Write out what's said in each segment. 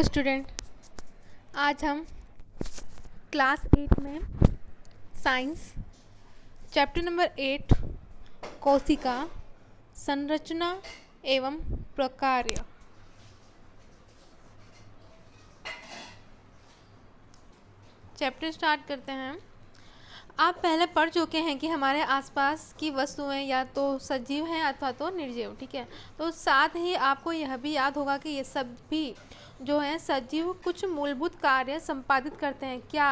Hello student, आज हम class 8 में साइंस चैप्टर नंबर 8 कोशिका संरचना एवं प्रकार्य चैप्टर स्टार्ट करते हैं। आप पहले पढ़ चुके हैं कि हमारे आसपास की वस्तुएं या तो सजीव हैं अथवा तो निर्जीव, ठीक है। तो साथ ही आपको यह भी याद होगा कि ये सब भी जो है सजीव कुछ मूलभूत कार्य संपादित करते हैं। क्या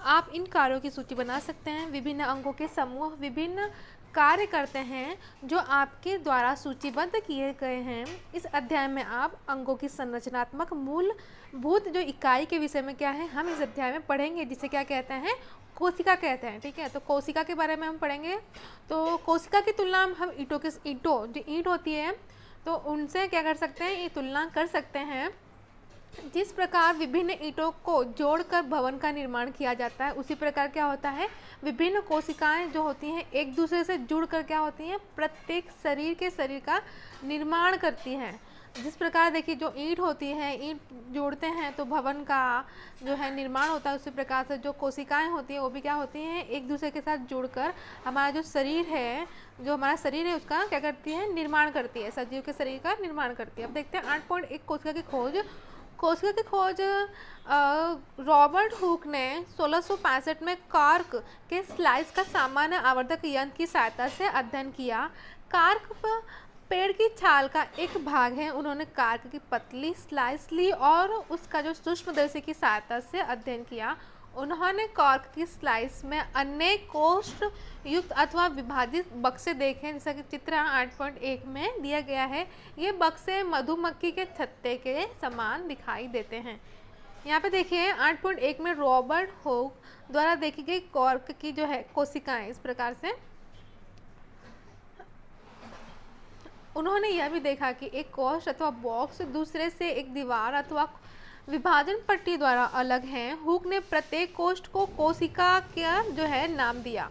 आप इन कार्यों की सूची बना सकते हैं? विभिन्न अंगों के समूह विभिन्न कार्य करते हैं जो आपके द्वारा सूचीबद्ध किए गए हैं। इस अध्याय में आप अंगों की संरचनात्मक मूलभूत जो इकाई के विषय में क्या है हम इस अध्याय में पढ़ेंगे, जिसे क्या कहते हैं, कोशिका कहते हैं, ठीक है। तो कोशिका के बारे में हम पढ़ेंगे। तो कोशिका की तुलना हम ईंटों जो ईंट होती है तो उनसे क्या कर सकते हैं, ये तुलना कर सकते हैं। जिस प्रकार विभिन्न ईंटों को जोड़कर भवन का निर्माण किया जाता है, उसी प्रकार क्या होता है, विभिन्न कोशिकाएं जो होती हैं एक दूसरे से जुड़कर क्या होती हैं, प्रत्येक शरीर का निर्माण करती हैं। जिस प्रकार देखिए जो ईंट होती है, ईंट जोड़ते हैं तो भवन का जो है निर्माण होता है, उसी प्रकार से जो कोशिकाएं होती हैं वो भी क्या होती हैं, एक दूसरे के साथ जुड़कर हमारा जो हमारा शरीर है उसका क्या करती है, निर्माण करती है, सजीव के शरीर का निर्माण करती है। अब देखते हैं 8.1 कोशिका की खोज रॉबर्ट हुक ने 1665 में कॉर्क के स्लाइस का सामान्य आवर्धक यंत्र की सहायता से अध्ययन किया। कॉर्क पेड़ की छाल का एक भाग है। उन्होंने कॉर्क की पतली स्लाइस ली और उसका जो सूक्ष्मदर्शी की सहायता से अध्ययन किया। उन्होंने कॉर्क की स्लाइस में अनेक कोष्ठ युक्त अथवा विभाजित बक्से देखे, जैसा कि चित्र 8.1 में दिया गया है। ये बक्से मधुमक्खी के छत्ते के समान दिखाई देते हैं। यहाँ पे देखिए 8.1 में रॉबर्ट हुक द्वारा देखी गई कॉर्क की जो है कोशिकाएं इस प्रकार से। उन्होंने यह भी देखा कि एक कोष्ठ अथवा बॉक्स दूसरे से एक दीवार अथवा विभाजन पट्टी द्वारा अलग हैं। हुक ने प्रत्येक कोष्ठ को कोशिका का जो है नाम दिया।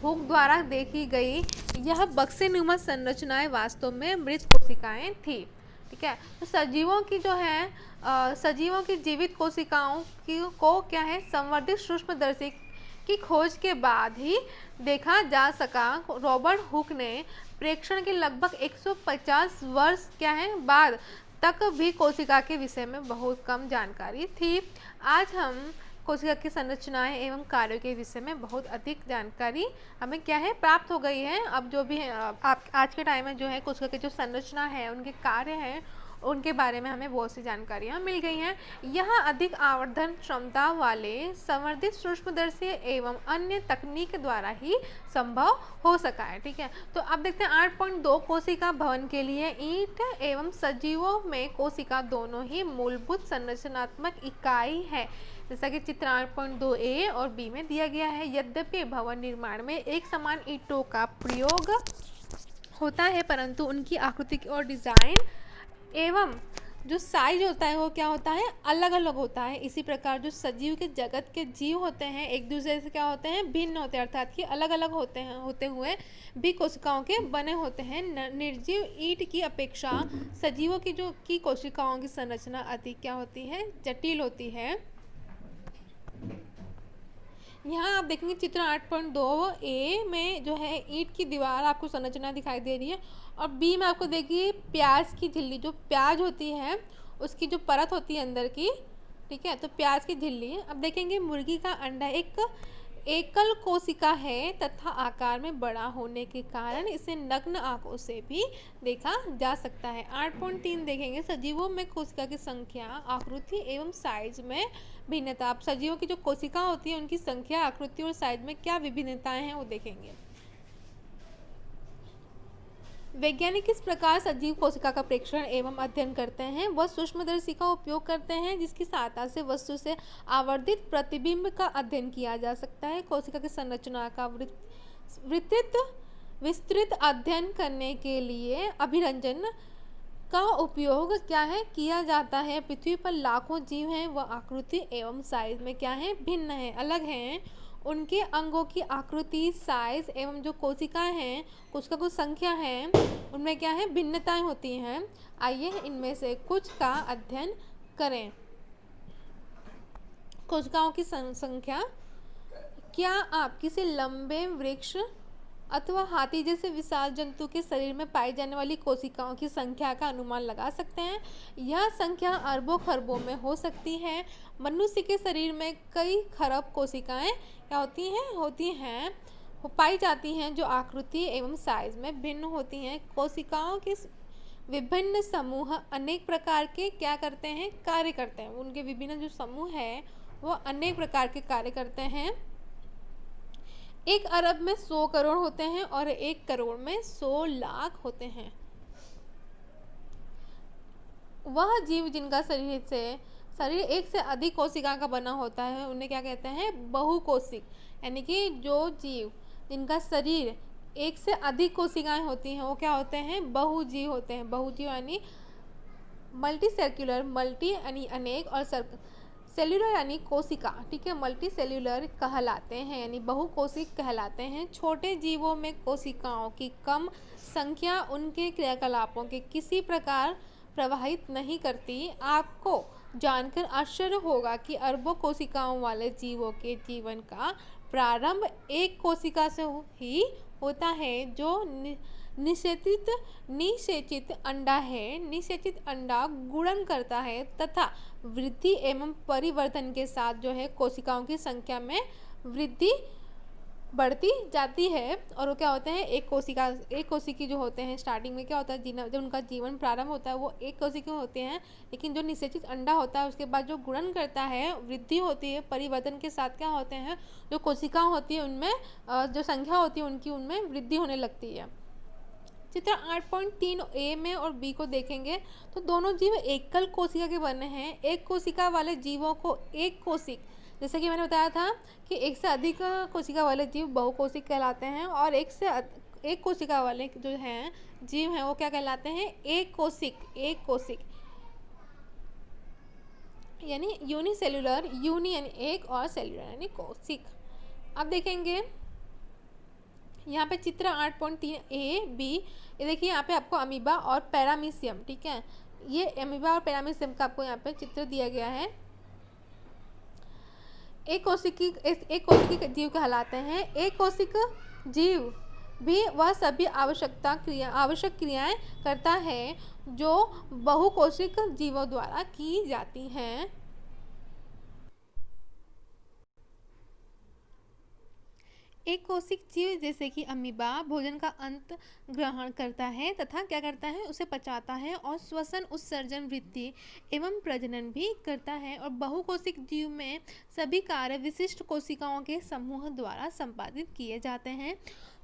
हुक द्वारा देखी गई यह बक्सेनुमा संरचनाएं वास्तव में मृत कोशिकाएं थी, ठीक है। तो सजीवों की जो है सजीवों की जीवित कोशिकाओं को क्या है, संवर्धित सूक्ष्मदर्शी की खोज के बाद ही देखा जा सका। रॉबर्ट हुक ने प्रेक्षण के लगभग 150 वर्ष क्या है बाद तक भी कोशिका के विषय में बहुत कम जानकारी थी। आज हम कोशिका की संरचनाएं एवं कार्यों के विषय में बहुत अधिक जानकारी हमें क्या है प्राप्त हो गई है। अब जो भी है आप आज के टाइम में जो है कोशिका की जो संरचना है, उनके कार्य हैं, उनके बारे में हमें बहुत सी जानकारियाँ मिल गई हैं। यह अधिक आवर्धन क्षमता वाले संवर्धित सूक्ष्मदर्शी एवं अन्य तकनीक द्वारा ही संभव हो सका है, ठीक है। तो अब देखते हैं 8.2 कोशिका भवन के लिए ईंट एवं सजीवों में कोशिका दोनों ही मूलभूत संरचनात्मक इकाई है, जैसा कि चित्र 8.2 और बी में दिया गया है। यद्यपि भवन निर्माण में एक समान ईंटों का प्रयोग होता है, परंतु उनकी आकृति और डिजाइन एवं जो साइज होता है वो क्या होता है, अलग अलग होता है। इसी प्रकार जो सजीव के जगत के जीव होते हैं एक दूसरे से क्या होते हैं, भिन्न होते हैं, अर्थात कि अलग अलग होते हुए भी कोशिकाओं के बने होते हैं। निर्जीव ईंट की अपेक्षा सजीवों की कोशिकाओं की संरचना अधिक क्या होती है, जटिल होती है। यहाँ आप देखेंगे चित्र 8.2 ए में जो है ईंट की दीवार आपको संरचना दिखाई दे रही है, और बी में आपको देखिए प्याज की झिल्ली, जो प्याज होती है उसकी जो परत होती है अंदर की, ठीक है। तो प्याज की झिल्ली। अब देखेंगे मुर्गी का अंडा एक एकल कोशिका है तथा आकार में बड़ा होने के कारण इसे नग्न आंखों से भी देखा जा सकता है। 8.3 देखेंगे सजीवों में कोशिका की संख्या, आकृति एवं साइज में भिन्नता। आप सजीवों की जो कोशिका होती है उनकी संख्या, आकृति और साइज में क्या विभिन्नताएं हैं वो देखेंगे। वैज्ञानिक इस प्रकार सजीव कोशिका का प्रेक्षण एवं अध्ययन करते हैं। वह सूक्ष्मदर्शी का उपयोग करते हैं जिसकी सहायता से वस्तु से आवर्धित प्रतिबिंब का अध्ययन किया जा सकता है। कोशिका की संरचना का विस्तृत अध्ययन करने के लिए अभिरंजन का उपयोग क्या है किया जाता है। पृथ्वी पर लाखों जीव हैं, वह आकृति एवं साइज में क्या है, भिन्न है, अलग हैं। उनके अंगों की आकृति, साइज एवं जो कोशिकाएं हैं, कोशिका की संख्या है, उनमें क्या है भिन्नताएं होती हैं। आइए इनमें से कुछ का अध्ययन करें। कोशिकाओं की संख्या। क्या आप किसी लंबे वृक्ष अथवा हाथी जैसे विशाल जंतु के शरीर में पाई जाने वाली कोशिकाओं की संख्या का अनुमान लगा सकते हैं? यह संख्या अरबों खरबों में हो सकती है। मनुष्य के शरीर में कई खरब कोशिकाएं क्या होती हैं पाई जाती हैं, जो आकृति एवं साइज में भिन्न होती हैं। कोशिकाओं के विभिन्न समूह अनेक प्रकार के क्या करते हैं, कार्य करते हैं। उनके विभिन्न जो समूह है वो अनेक प्रकार के कार्य करते हैं। 1 अरब में 100 करोड़ होते हैं और 1 करोड़ में 100 लाख होते हैं। वह जीव जिनका शरीर एक से अधिक कोशिका का बना होता है उन्हें क्या कहते हैं, बहुकोशिक। यानी कि जो जीव जिनका शरीर एक से अधिक कोशिकाएं होती हैं वो क्या होते हैं, बहुजीव होते हैं। बहुजीव यानी मल्टी सेल्युलर, मल्टी यानी अनेक, और सेल्युलर यानी कोशिका, ठीक है, मल्टी सेल्युलर कहलाते हैं, यानी बहुकोशिक कहलाते हैं। छोटे जीवों में कोशिकाओं की कम संख्या उनके क्रियाकलापों के किसी प्रकार प्रभावित नहीं करती। आपको जानकर आश्चर्य होगा कि अरबों कोशिकाओं वाले जीवों के जीवन का प्रारंभ एक कोशिका से ही होता है, जो निषेचित अंडा है। निषेचित अंडा गुणन करता है तथा वृद्धि एवं परिवर्तन के साथ जो है कोशिकाओं की संख्या में वृद्धि बढ़ती जाती है। और वो क्या होते हैं, एक कोशिकी जो होते हैं स्टार्टिंग में क्या होता है, जब उनका जीवन प्रारंभ होता है वो एक कोशिकी होते हैं। लेकिन जो निषेचित अंडा होता है उसके बाद जो गुणन करता है, वृद्धि होती है, परिवर्तन के साथ क्या होते हैं, जो कोशिका होती है उनमें जो संख्या होती है उनकी उनमें वृद्धि होने लगती है। चित्र 8.3 ए में और बी को देखेंगे तो दोनों जीव एकल कोशिका के बने हैं। एक कोशिका वाले जीवों को एक कोशिक, जैसे कि मैंने बताया था कि एक से अधिक कोशिका वाले जीव बहुकोशिक कहलाते हैं, और एक कोशिका वाले जो हैं जीव हैं वो क्या कहलाते हैं, एक कोशिक यानी यूनिसेल्युलर, यानी एक, और सेल्युलर यानी कोशिक। अब देखेंगे यहाँ पे चित्र 8.3 ए बी, ये देखिए यहाँ पे आपको अमीबा और पैरामीशियम, ठीक है, ये अमीबा और पैरामीशियम का आपको यहाँ पे चित्र दिया गया है। एक कोशिकी जीव कहलाते हैं। एक कोशिक जीव भी वह सभी आवश्यक क्रियाएं करता है जो बहुकोशिक जीवों द्वारा की जाती हैं। एक कोशिक जीव जैसे कि अमीबा भोजन का अंत ग्रहण करता है तथा क्या करता है, उसे पचाता है और श्वसन, उत्सर्जन, वृद्धि एवं प्रजनन भी करता है। और बहुकोशिक जीव में सभी कार्य विशिष्ट कोशिकाओं के समूह द्वारा संपादित किए जाते हैं।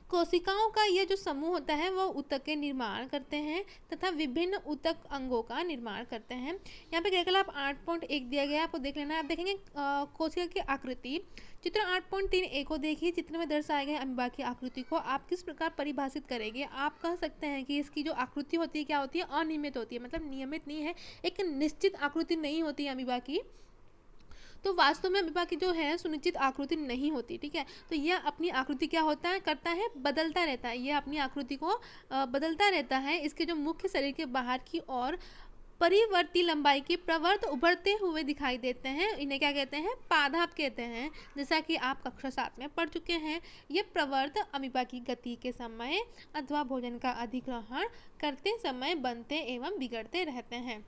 कोशिकाओं का यह जो समूह होता है वो ऊतक के निर्माण करते हैं तथा विभिन्न ऊतक अंगों का निर्माण करते हैं। यहाँ पे क्रियाकलाप 8.1 दिया गया है, आपको देख लेना है। आप देखेंगे कोशिका की आकृति। चित्र 8.3 ए को देखिए, चित्र में दर्शाए गए अमीबा की आकृति को आप किस प्रकार परिभाषित करेंगे? आप कह सकते हैं कि इसकी जो आकृति होती है क्या होती है, अनियमित होती है, मतलब नियमित नहीं है, एक निश्चित आकृति नहीं होती है अमीबा की। तो वास्तव में अमीबा की जो है सुनिश्चित आकृति नहीं होती, ठीक है। तो यह अपनी आकृति क्या होता है, करता है, बदलता रहता है। यह अपनी आकृति को बदलता रहता है। इसके जो मुख्य शरीर के बाहर की ओर परिवर्ती लंबाई के प्रवर्त उभरते हुए दिखाई देते हैं। इन्हें क्या कहते हैं, पादप कहते हैं, जैसा कि आप कक्षा 7 में पढ़ चुके हैं। ये प्रवर्त अमीबा की गति के समय अथवा भोजन का अधिग्रहण करते समय बनते एवं बिगड़ते रहते हैं।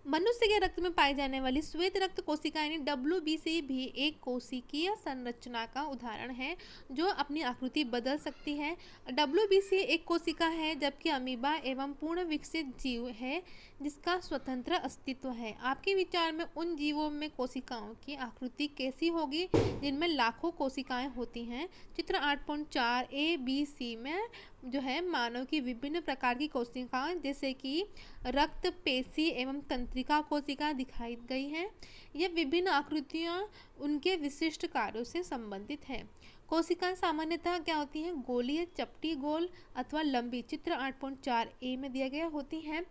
मनुष्य के रक्त में पाई जाने वाली श्वेत रक्त कोशिका यानी WBC भी एक कोशिकीय संरचना का उदाहरण है जो अपनी आकृति बदल सकती है। WBC एक कोशिका है, जबकि अमीबा एवं पूर्ण विकसित जीव है जिसका स्वतंत्र अस्तित्व है। आपके विचार में उन जीवों में कोशिकाओं की आकृति कैसी होगी जिनमें लाखों कोशिकाएं होती हैं? चित्र 8.4 ABC में जो है मानव की विभिन्न प्रकार की कोशिकाएं जैसे कि रक्त, पेशी एवं तंत्रिका कोशिका दिखाई गई हैं। ये विभिन्न आकृतियां उनके विशिष्ट कार्यों से संबंधित हैं। कोशिकाएं सामान्यतः क्या होती हैं, गोलीय, चपटी, गोल अथवा लंबी, चित्र 8.4 ए में दिया गया होती हैं।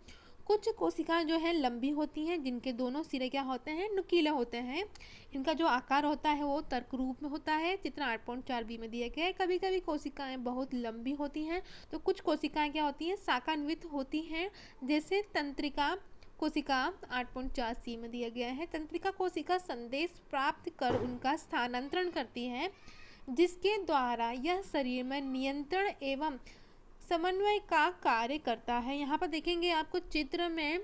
कुछ कोशिकाएं जो है लंबी होती हैं, जिनके दोनों सिरे क्या होते हैं, नुकीले होते हैं। इनका जो आकार होता है वो तर्क रूप में होता है। चित्र 8.4b में दिया गया है। कभी कभी कोशिकाएं बहुत लंबी होती हैं, तो कुछ कोशिकाएं क्या होती हैं, शाखान्वित होती हैं, जैसे तंत्रिका कोशिका 8.4c में दिया गया है। तंत्रिका कोशिका संदेश प्राप्त कर उनका स्थानांतरण करती है, जिसके द्वारा यह शरीर में नियंत्रण एवं समन्वय का कार्य करता है। यहाँ पर देखेंगे आपको चित्र में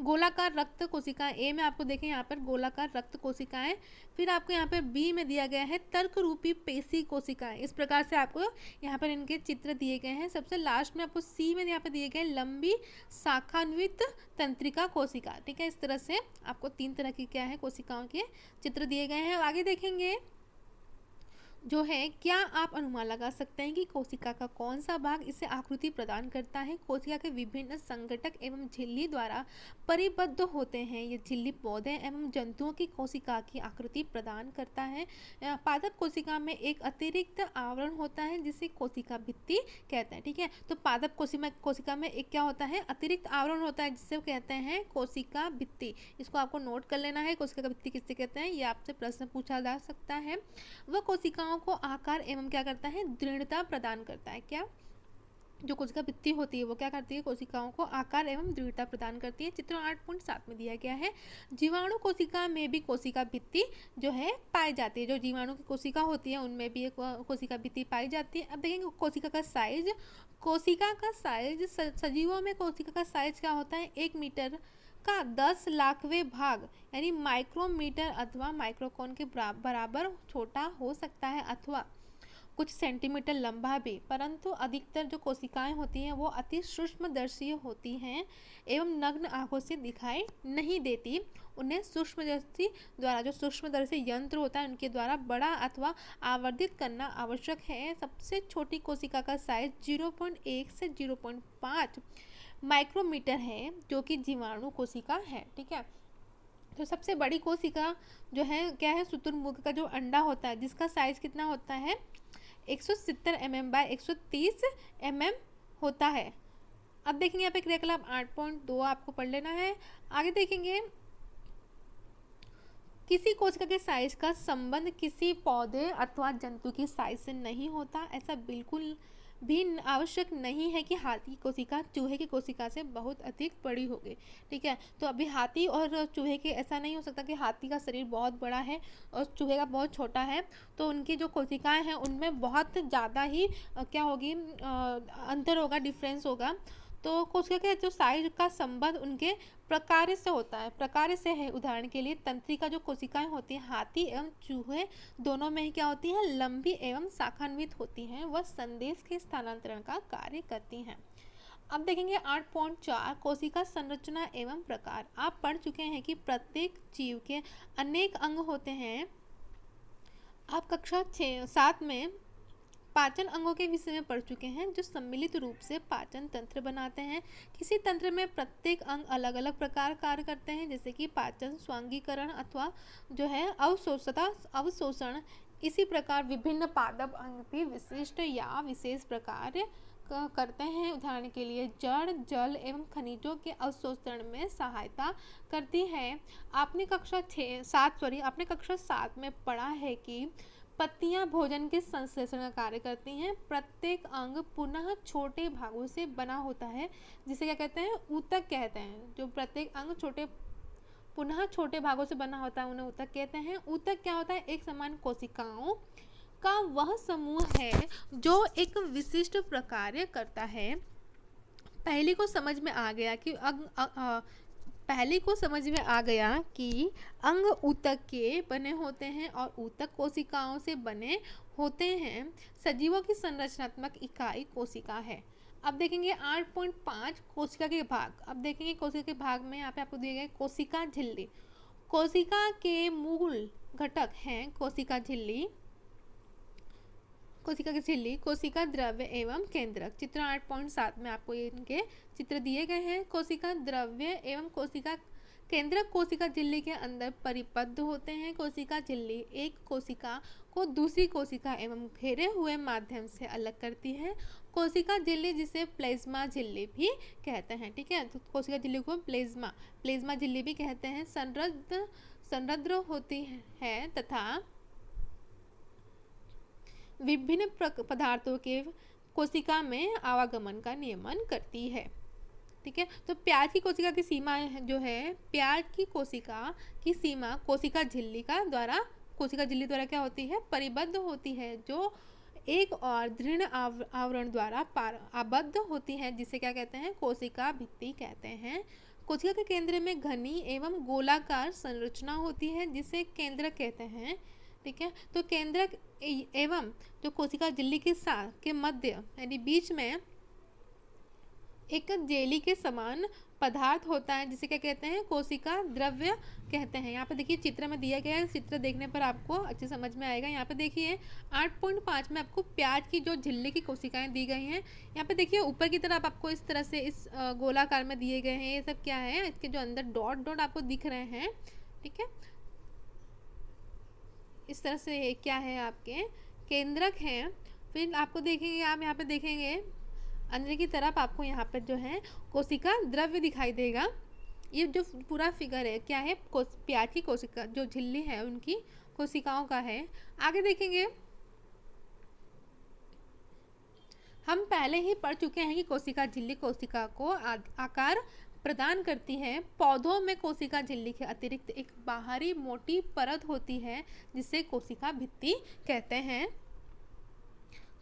गोलाकार रक्त कोशिकाएं, ए में आपको देखें यहाँ पर गोलाकार रक्त कोशिकाएं, फिर आपको यहाँ पर बी में दिया गया है तर्क रूपी पेशी कोशिकाएं। इस प्रकार से आपको यहाँ पर इनके चित्र दिए गए हैं। सबसे लास्ट में आपको सी में यहाँ पर दिए गए लंबी शाखान्वित तंत्रिका कोशिका। ठीक है, इस तरह से आपको 3 तरह की क्या है कोशिकाओं के चित्र दिए गए हैं। आगे देखेंगे जो है, क्या आप अनुमान लगा सकते हैं कि कोशिका का कौन सा भाग इसे आकृति प्रदान करता है? कोशिका के विभिन्न संघटक एवं झिल्ली द्वारा परिबद्ध होते हैं। ये झिल्ली पौधे एवं जंतुओं की कोशिका की आकृति प्रदान करता है। पादप कोशिका में एक अतिरिक्त आवरण होता है जिसे कोशिका भित्ति कहते हैं। ठीक है, तो पादप कोशिका में एक क्या होता है, अतिरिक्त आवरण होता है, जिसे कहते हैं कोशिका भित्ति। इसको आपको नोट कर लेना है, कोशिका भित्ति किससे कहते हैं, ये आपसे प्रश्न पूछा जा सकता है। वह कोशिकाओं को आकार एवं क्या करता है, दृढ़ता प्रदान करता है। क्या, जो कोशिका भित्ति होती है वो क्या करती है, कोशिकाओं को आकार एवं दृढ़ता प्रदान करती है। चित्र 8.7 में दिया गया है। जीवाणु कोशिका में भी कोशिका भित्ति जो है पाई जाती है। जो जीवाणु की कोशिका होती है उनमें भी एक कोशिका भित्ति पाई जाती है। अब देखेंगे कोशिका का साइज। कोशिका का साइज, सजीवों में कोशिका का साइज क्या होता है, 1 मीटर का 10 लाखवें भाग यानी माइक्रोमीटर अथवा माइक्रोकॉन के बराबर छोटा हो सकता है, अथवा कुछ सेंटीमीटर लंबा भी। परंतु अधिकतर जो कोशिकाएं होती हैं वो अति सूक्ष्मदर्शी होती हैं एवं नग्न आंखों से दिखाई नहीं देती। उन्हें सूक्ष्मदर्शी द्वारा, जो सूक्ष्मदर्शी यंत्र होता है उनके द्वारा बड़ा अथवा आवर्धित करना आवश्यक है। सबसे छोटी कोशिका का साइज 0.1 से 0.5 माइक्रोमीटर है, जो कि जीवाणु कोशिका है। ठीक है, तो सबसे बड़ी कोशिका जो है क्या है, शुतुरमुर्ग का जो अंडा होता है जिसका साइज कितना होता है, 170 mm बाय 130 mm होता है। अब देखेंगे यहाँ पे क्रियाकलाप 8.2 आपको पढ़ लेना है। आगे देखेंगे, किसी कोशिका के साइज का संबंध किसी पौधे अथवा जंतु के साइज से नहीं होता। ऐसा बिल्कुल भी आवश्यक नहीं है कि हाथी की कोशिका चूहे की कोशिका से बहुत अधिक बड़ी होगी। ठीक है, तो अभी हाथी और चूहे के ऐसा नहीं हो सकता कि हाथी का शरीर बहुत बड़ा है और चूहे का बहुत छोटा है, तो उनकी जो कोशिकाएं हैं उनमें बहुत ज़्यादा ही क्या होगी, अंतर होगा, डिफरेंस होगा। तो कोशिका के जो साइज का संबंध उनके प्रकार से होता है, प्रकार से है। उदाहरण के लिए तंत्रिका जो कोशिकाएं होती हैं हाथी एवं चूहे दोनों में ही क्या होती हैं, लंबी एवं शाखान्वित होती हैं। वह संदेश के स्थानांतरण का कार्य करती हैं। अब देखेंगे 8.4 कोशिका संरचना एवं प्रकार। आप पढ़ चुके हैं कि प्रत्येक जीव के अनेक अंग होते हैं। आप कक्षा 7 में पाचन अंगों के विषय में पढ़ चुके हैं, जो सम्मिलित रूप से पाचन तंत्र बनाते हैं। किसी तंत्र में प्रत्येक अंग अलग अलग प्रकार कार्य करते हैं, जैसे कि पाचन, स्वांगीकरण अथवा जो है अवशोषण। इसी प्रकार विभिन्न पादप अंग भी विशिष्ट या विशेष प्रकार करते हैं। उदाहरण के लिए जड़, जल एवं खनिजों के अवशोषण में सहायता करती है। आपने कक्षा 7 में पढ़ा है कि पत्तियां भोजन के संश्लेषण का कार्य करती हैं। प्रत्येक अंग पुनः छोटे भागों से बना होता है, जिसे क्या कहते हैं, ऊतक कहते हैं। जो प्रत्येक अंग पुनः छोटे भागों से बना होता है उन्हें ऊतक कहते हैं। ऊतक क्या होता है, एक समान कोशिकाओं का वह समूह है जो एक विशिष्ट प्रकार करता है। पहले को समझ में आ गया कि अंग ऊतक के बने होते हैं और ऊतक कोशिकाओं से बने होते हैं। सजीवों की संरचनात्मक इकाई कोशिका है। अब देखेंगे 8.5 कोशिका के भाग। अब देखेंगे कोशिका के भाग में यहाँ पे आपको दिए गए कोशिका झिल्ली। कोशिका के मूल घटक हैं कोशिका झिल्ली, कोशिका द्रव्य एवं केंद्रक। चित्र 8.7 में आपको इनके चित्र दिए गए हैं। कोशिका द्रव्य एवं कोशिका केंद्रक कोशिका झिल्ली के अंदर परिबद्ध होते हैं। कोशिका झिल्ली एक कोशिका को दूसरी कोशिका एवं घेरे हुए माध्यम से अलग करती है। कोशिका झिल्ली जिसे प्लेज्मा झिल्ली भी कहते हैं, ठीक है। तो कोशिका झिल्ली को प्लेज्मा झिल्ली भी कहते हैं। संरद्र होती है तथा विभिन्न पदार्थों के कोशिका में आवागमन का नियमन करती है, ठीक है। तो प्याज की कोशिका की सीमा जो है, प्याज की कोशिका की सीमा कोशिका झिल्ली द्वारा क्या होती है, परिबद्ध होती है, जो एक और दृढ़ आवरण द्वारा आबद्ध होती है, जिसे क्या कहते हैं, कोशिका भित्ति कहते हैं। कोशिका के केंद्र में घनी एवं गोलाकार संरचना होती है, जिसे केंद्रक कहते हैं, ठीक है। तो केंद्रक एवं जो कोशिका झिल्ली के मध्य यानी बीच में एक जेली के समान पदार्थ होता है, जिसे क्या कहते हैं, कोशिका द्रव्य कहते हैं। यहाँ पे देखिए चित्र में दिया गया है, चित्र देखने पर आपको अच्छे समझ में आएगा। यहाँ पे देखिए 8.5 में आपको प्याज की जो झिल्ली की कोशिकाएं दी गई हैं। यहाँ पे देखिए ऊपर की तरफ आपको इस तरह से इस गोलाकार में दिए गए हैं। ये सब क्या है, इसके जो अंदर डॉट डॉट आपको दिख रहे हैं, ठीक है। इस तरह से क्या है, आपके केंद्रक हैं। फिर आपको देखेंगे, आप यहाँ पे देखेंगे अंदर की तरफ आपको यहाँ पर जो है कोशिका द्रव्य दिखाई देगा। ये जो पूरा फिगर है क्या है, प्याज की कोशिका जो झिल्ली है उनकी कोशिकाओं का है। आगे देखेंगे, हम पहले ही पढ़ चुके हैं कि कोशिका झिल्ली कोशिका को आकार प्रदान करती है। पौधों में कोशिका झिल्ली के अतिरिक्त एक बाहरी मोटी परत होती है, जिसे कोशिका भित्ति कहते हैं।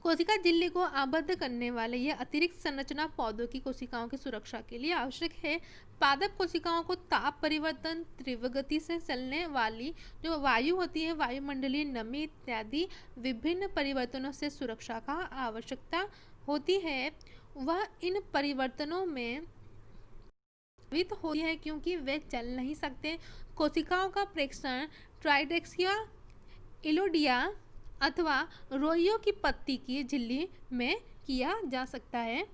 कोशिका झिल्ली को आबद्ध करने वाले यह अतिरिक्त संरचना पौधों की कोशिकाओं की सुरक्षा के लिए आवश्यक है। पादप कोशिकाओं को ताप परिवर्तन, तीव्र गति से चलने वाली जो वायु होती है, वायुमंडलीय नमी इत्यादि विभिन्न परिवर्तनों से सुरक्षा का आवश्यकता होती है। वह इन परिवर्तनों में प्रभावित होती है क्योंकि वे चल नहीं सकते। कोशिकाओं का प्रेक्षण ट्राइडेक्सिया, इलोडिया अथवा रोइयों की पत्ती की झिल्ली में किया जा सकता है।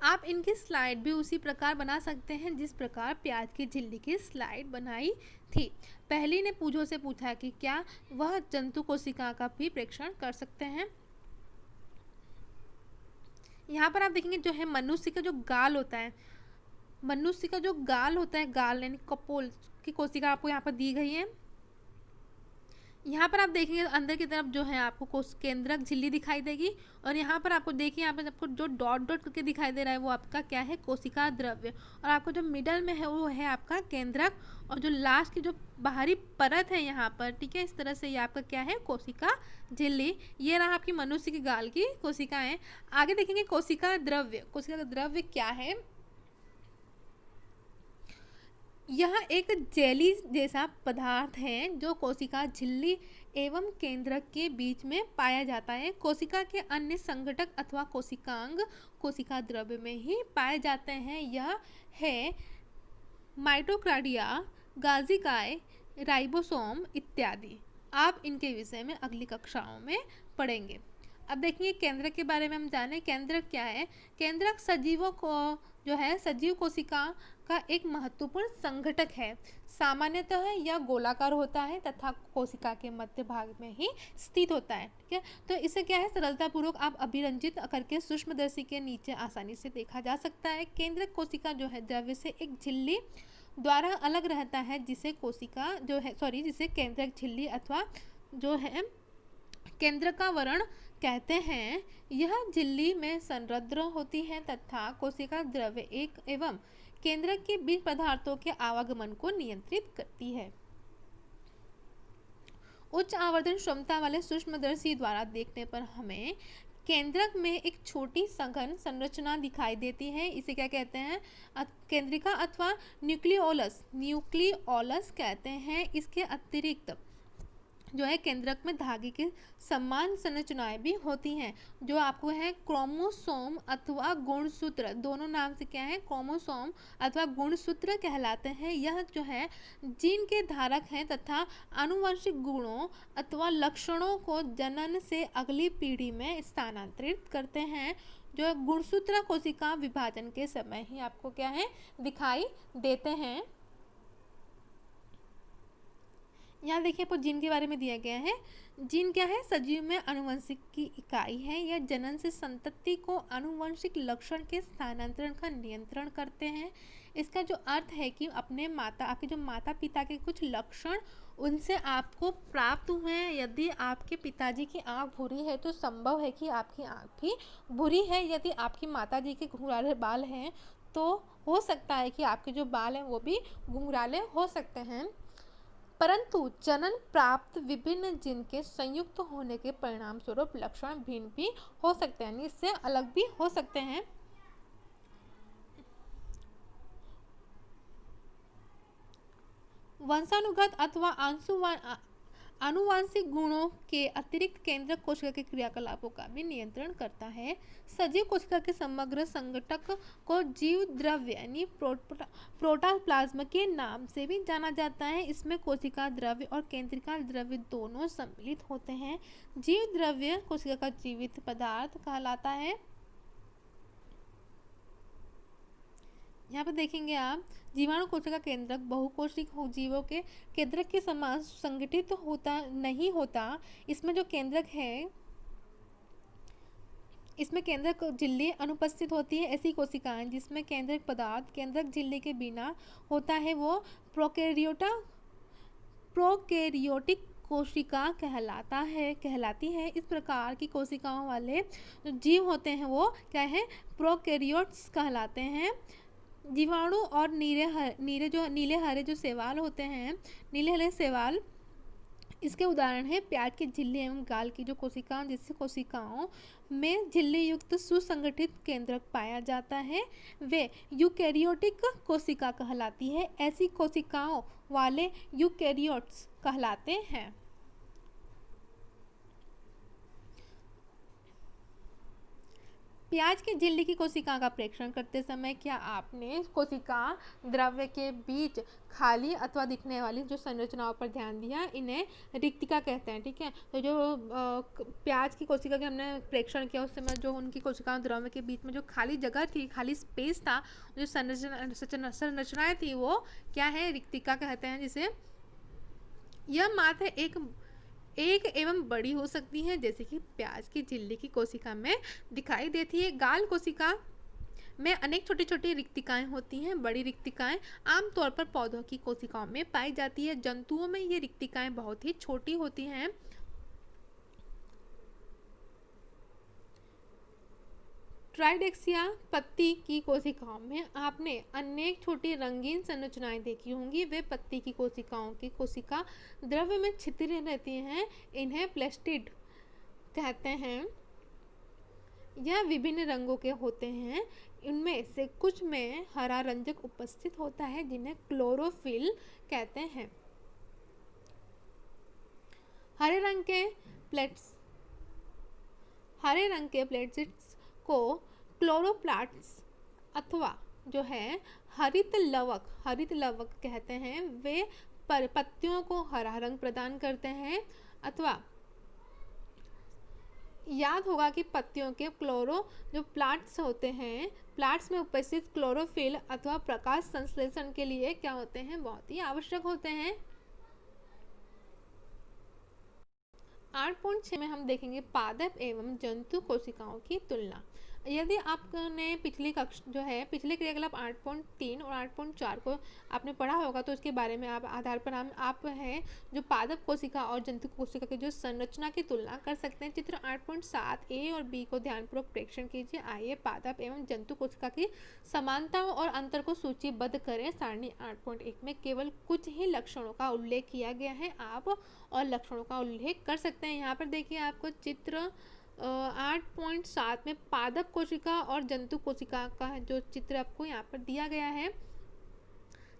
आप इनकी स्लाइड भी उसी प्रकार बना सकते हैं जिस प्रकार प्याज की झिल्ली की स्लाइड बनाई थी। पहली ने पूजों से पूछा कि क्या वह जंतु कोशिका का भी प्रेक्षण कर सकते हैं। यहाँ पर आप देखेंगे जो है मनुष्य का जो गाल होता है, गाल यानी कपोल की कोशिका आपको यहाँ पर दी गई है। यहाँ पर आप देखेंगे अंदर की तरफ जो है आपको केंद्रक झिल्ली दिखाई देगी, और यहाँ पर आपको देखिए यहाँ पर आपको जो डॉट डॉट करके दिखाई दे रहा है वो आपका क्या है, कोशिका द्रव्य। और आपको जो मिडल में है वो है आपका केंद्रक, और जो लास्ट की जो बाहरी परत है यहाँ पर, ठीक है, इस तरह से ये आपका क्या है, कोशिका झिल्ली। ये रहा आपकी मनुष्य की गाल की कोशिकाएं। आगे देखेंगे कोशिका द्रव्य क्या है। यह एक जेली जैसा पदार्थ है जो कोशिका झिल्ली एवं केंद्रक के बीच में पाया जाता है। कोशिका के अन्य संघटक अथवा कोशिकांग कोशिका द्रव्य में ही पाए जाते हैं। यह है माइटोकॉन्ड्रिया, गाल्जिकाए, राइबोसोम इत्यादि। आप इनके विषय में अगली कक्षाओं में पढ़ेंगे। अब देखिए केंद्रक के बारे में हम जानें। केंद्रक क्या है। केंद्रक सजीव कोशिका का एक महत्वपूर्ण संघटक है। सामान्यतः यह गोलाकार होता है तथा कोशिका के मध्य भाग में ही स्थित होता है, ठीक है। तो इसे क्या है, सरलतापूर्वक आप अभिरंजित करके सूक्ष्मदर्शी के नीचे आसानी से देखा जा सकता है। केंद्रक कोशिका जो है द्रव्य से एक झिल्ली द्वारा अलग रहता है, जिसे केंद्रक झिल्ली अथवा जो है केंद्रकावरण कहते हैं। यह झिल्ली में संरद्र होती है तथा कोशिका द्रव्य एक एवं केंद्रक के बीच पदार्थों के आवागमन को नियंत्रित करती है। उच्च आवर्धन क्षमता वाले सूक्ष्मदर्शी द्वारा देखने पर हमें केंद्रक में एक छोटी सघन संरचना दिखाई देती है। इसे क्या कहते हैं, केंद्रिका अथवा न्यूक्लियोलस कहते हैं। इसके अतिरिक्त जो है केंद्रक में धागे की समान संरचनाएं भी होती हैं, जो आपको है क्रोमोसोम अथवा गुणसूत्र, दोनों नाम से क्या है, क्रोमोसोम अथवा गुणसूत्र कहलाते हैं। यह जो है जीन के धारक हैं तथा आनुवंशिक गुणों अथवा लक्षणों को जनन से अगली पीढ़ी में स्थानांतरित करते हैं। जो गुणसूत्र कोशिका विभाजन के समय ही आपको क्या है, दिखाई देते हैं। यहाँ देखिए आपको जीन के बारे में दिया गया है। जीन क्या है? सजीव में आनुवंशिक की इकाई है। यह जनन से संतति को आनुवंशिक लक्षण के स्थानांतरण का नियंत्रण करते हैं। इसका जो अर्थ है कि आपके जो माता पिता के कुछ लक्षण उनसे आपको प्राप्त हुए हैं। यदि आपके पिताजी की आँख भूरी है तो संभव है कि आपकी आँख भी भूरी है। यदि आपकी माताजी के घुंघराले बाल हैं तो हो सकता है कि आपके जो बाल हैं वो भी घुंघराले हो सकते हैं। परंतु जनन प्राप्त विभिन्न जीन के संयुक्त होने के परिणाम स्वरूप लक्षण भिन्न भी हो सकते हैं, इससे अलग भी हो सकते हैं। वंशानुगत अथवा आनुवांशिक गुणों के अतिरिक्त केंद्रक कोशिका के क्रियाकलापों का भी नियंत्रण करता है। सजीव कोशिका के समग्र संगठक को जीव द्रव्य यानी प्रोटोप्लाज्म के नाम से भी जाना जाता है। इसमें कोशिका द्रव्य और केंद्रिका द्रव्य दोनों सम्मिलित होते हैं। जीव द्रव्य कोशिका का जीवित पदार्थ कहलाता है। यहाँ पर देखेंगे आप, जीवाणु कोशिका केंद्रक बहुकोशिक जीवों के केंद्रक के समान संगठित नहीं होता। इसमें जो केंद्रक है, इसमें केंद्रक झिल्ली अनुपस्थित होती है। ऐसी कोशिकाएं जिसमें केंद्रक पदार्थ केंद्रक झिल्ली के बिना होता है वो प्रोकैरियोटिक कोशिका कहलाती है। इस प्रकार की कोशिकाओं वाले जो जीव होते हैं वो क्या है? प्रोकैरियोट्स कहलाते हैं। जीवाणु और नीले हरे जो शैवाल होते हैं, नीले हरे शैवाल, इसके उदाहरण है प्याज की झिल्ली एवं गाल की जो कोशिकाओं, जिससे कोशिकाओं में झिल्ली युक्त सुसंगठित केंद्रक पाया जाता है, वे यूकैरियोटिक कोशिका कहलाती है। ऐसी कोशिकाओं वाले यूकैरियोट्स कहलाते हैं। प्याज की झिल्ली की कोशिका का प्रेक्षण करते समय क्या आपने कोशिका द्रव्य के बीच खाली अथवा दिखने वाली जो संरचनाओं पर ध्यान दिया? इन्हें रिक्तिका कहते हैं। ठीक है, तो जो प्याज की कोशिका के हमने प्रेक्षण किया उस समय जो उनकी कोशिका द्रव्य के बीच में जो खाली जगह थी, खाली स्पेस था, जो संरचनाएं थी वो क्या है? रिक्तिका कहते हैं। जिसे यह मात्र एक एवं बड़ी हो सकती है, जैसे कि प्याज की झिल्ली की कोशिका में दिखाई देती है। गाल कोशिका में अनेक छोटी छोटी रिक्तिकाएं होती हैं। बड़ी रिक्तिकाएं आमतौर पर पौधों की कोशिकाओं में पाई जाती है। जंतुओं में ये रिक्तिकाएं बहुत ही छोटी होती हैं। ट्राइडेक्सिया पत्ती की कोशिकाओं में आपने अनेक छोटी रंगीन संरचनाएं देखी होंगी। वे पत्ती की कोशिकाओं की कोशिका द्रव्य में छितरी रहती हैं। इन्हें प्लेस्टिड कहते हैं। यह विभिन्न रंगों के होते हैं। इनमें से कुछ में हरा रंजक उपस्थित होता है जिन्हें क्लोरोफिल कहते हैं। हरे रंग के प्लेट्स को क्लोरोप्लास्ट अथवा जो है हरित लवक कहते हैं। वे पत्तियों को हरा रंग प्रदान करते हैं। अथवा याद होगा कि पत्तियों के जो प्लांट्स होते हैं, प्लांट्स में उपस्थित क्लोरोफिल अथवा प्रकाश संश्लेषण के लिए क्या होते हैं? बहुत ही आवश्यक होते हैं। 8.6 में हम देखेंगे पादप एवं जंतु कोशिकाओं की तुलना। यदि आपने पिछले क्रियाकलाप 8.3 और 8.4 को आपने पढ़ा होगा तो उसके बारे में आधार पर आप जो पादप कोशिका और जंतु कोशिका की जो संरचना की तुलना कर सकते हैं। चित्र 8.7 ए और बी को ध्यानपूर्वक प्रेक्षण कीजिए। आइए पादप एवं जंतु कोशिका की समानताओं और अंतर को सूचीबद्ध करें। सारणी 8.1 में केवल कुछ ही लक्षणों का उल्लेख किया गया है। आप और लक्षणों का उल्लेख कर सकते हैं। यहाँ पर देखिए आपको चित्र 8.7 में पादप कोशिका और जंतु कोशिका का जो चित्र आपको यहाँ पर दिया गया है।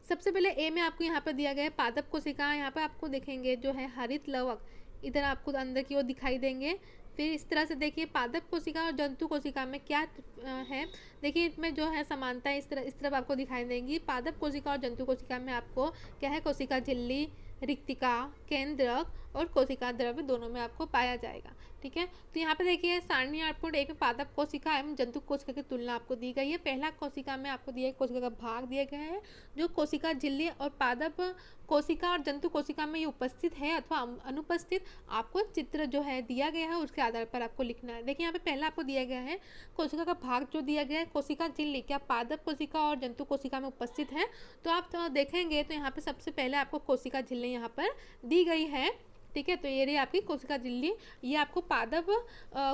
सबसे पहले ए में आपको यहाँ पर दिया गया है पादप कोशिका। यहाँ पर आपको देखेंगे जो है हरित लवक इधर आपको अंदर की ओर दिखाई देंगे। फिर इस तरह से देखिए पादप कोशिका और जंतु कोशिका में क्या है, देखिए इसमें जो है समानता इस तरफ आपको दिखाई देंगी। पादप कोशिका और जंतु कोशिका में आपको क्या है? कोशिका झिल्ली, रिक्तिका, केंद्रक और कोशिका द्रव्य दोनों में आपको पाया जाएगा। ठीक है, तो यहाँ पे देखिए सारणी 8.1 में पादप कोशिका एवं जंतु कोशिका की तुलना आपको दी गई है। पहला कोशिका में आपको दिया कोशिका का भाग दिया गया है जो कोशिका झिल्ली और पादप कोशिका और जंतु कोशिका में ये उपस्थित है अथवा अनुपस्थित, आपको चित्र जो है दिया गया है उसके आधार पर आपको लिखना है। देखिए यहाँ पे पहला आपको दिया गया है कोशिका का भाग जो दिया गया है कोशिका झिल्ली, क्या पादप कोशिका और जंतु कोशिका में उपस्थित है? तो आप तो देखेंगे तो यहाँ पे सबसे पहले आपको कोशिका झिल्ली यहाँ पर दी गई है। ठीक है, तो ये रही आपकी कोशिका झिल्ली, ये आपको पादप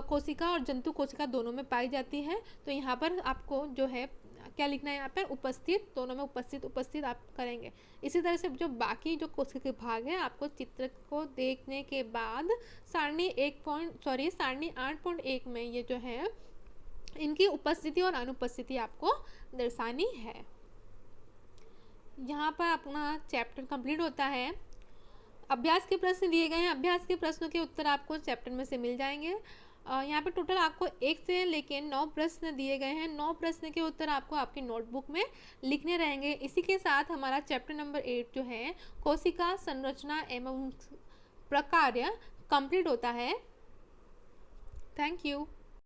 कोशिका और जंतु कोशिका दोनों में पाई जाती है। तो यहाँ पर आपको जो है क्या लिखना है, यहाँ पर उपस्थित, दोनों में उपस्थित उपस्थित आप करेंगे। इसी तरह से जो बाकी जो कोशिका के भाग है आपको चित्र को देखने के बाद सारणी 8.1 में ये जो है इनकी उपस्थिति और अनुपस्थिति आपको दर्शानी है। यहाँ पर अपना चैप्टर कंप्लीट होता है। अभ्यास के प्रश्न दिए गए हैं, अभ्यास के प्रश्नों के उत्तर आपको चैप्टर में से मिल जाएंगे। यहाँ पे टोटल आपको 1 से लेके 9 प्रश्न दिए गए हैं। 9 प्रश्न के उत्तर आपको आपकी नोटबुक में लिखने रहेंगे। इसी के साथ हमारा चैप्टर नंबर 8 जो है कोशिका संरचना एवं प्रकार्य कंप्लीट होता है। Thank you.